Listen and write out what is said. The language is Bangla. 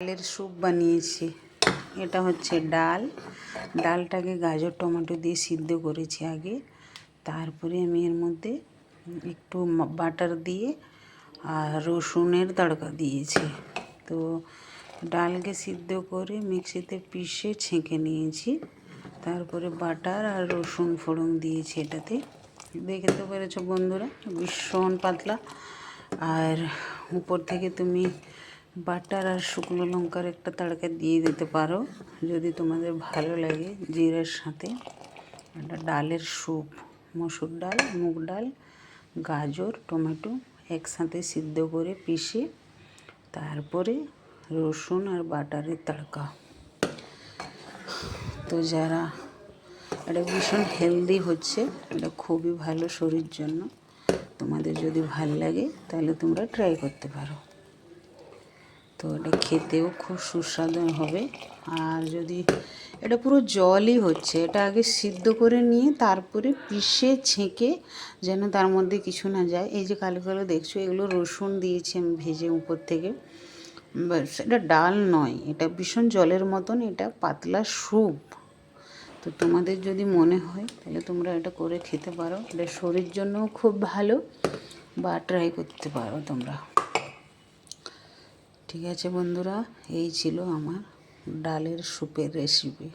ডালের স্যুপ বানিয়েছি। এটা হচ্ছে ডাল। ডালটাকে গাজর টমেটো দিয়ে সিদ্ধ করেছি আগে। তারপরে আমি এর মধ্যে একটু বাটার দিয়ে আর রসুনের তড়কা দিয়েছি। তো ডালকে সিদ্ধ করে মিক্সিতে পিষে ছেঁকে নিয়েছি। তারপরে বাটার আর রসুন ফোড়ন দিয়েছি এটাতে। দেখে তো পেরেছো বন্ধুরা, ভীষণ পাতলা। আর উপর থেকে তুমি বাটার আর শুকনো লঙ্কার একটা তড়কা দিয়ে দিতে পারো যদি তোমাদের ভালো লাগে জিরের সাথে। এটা ডালের স্যুপ, মসুর ডাল, মুগ ডাল, গাজর টমেটো একসাথে সিদ্ধ করে পিষে তারপরে রসুন আর বাটারের তড়কা। তো যারা এটা ভীষণ হেলদি হচ্ছে, এটা খুবই ভালো শরীর জন্য। তোমাদের যদি ভালো লাগে তাহলে তোমরা ট্রাই করতে পারো। তো এটা খেতেও খুব সুস্বাদু হবে। আর যদি এটা পুরো জলই হচ্ছে, এটা আগে সিদ্ধ করে নিয়ে তারপরে পিষে ছেঁকে যেন তার মধ্যে কিছু না যায়। এই যে কালো কালো দেখছো, এগুলো রসুন দিয়েছি আমি ভেজে উপর থেকে। ব্যাস, এটা ডাল নয়, এটা ভীষণ জলের মতন, এটা পাতলা স্যুপ। তো তোমাদের যদি মনে হয় তাহলে তোমরা এটা করে খেতে পারো। এটা শরীরের জন্যও খুব ভালো, বা ট্রাই করতে পারো তোমরা। ঠিক আছে বন্ধুরা, এই ছিল আমার ডালের স্যুপের রেসিপি।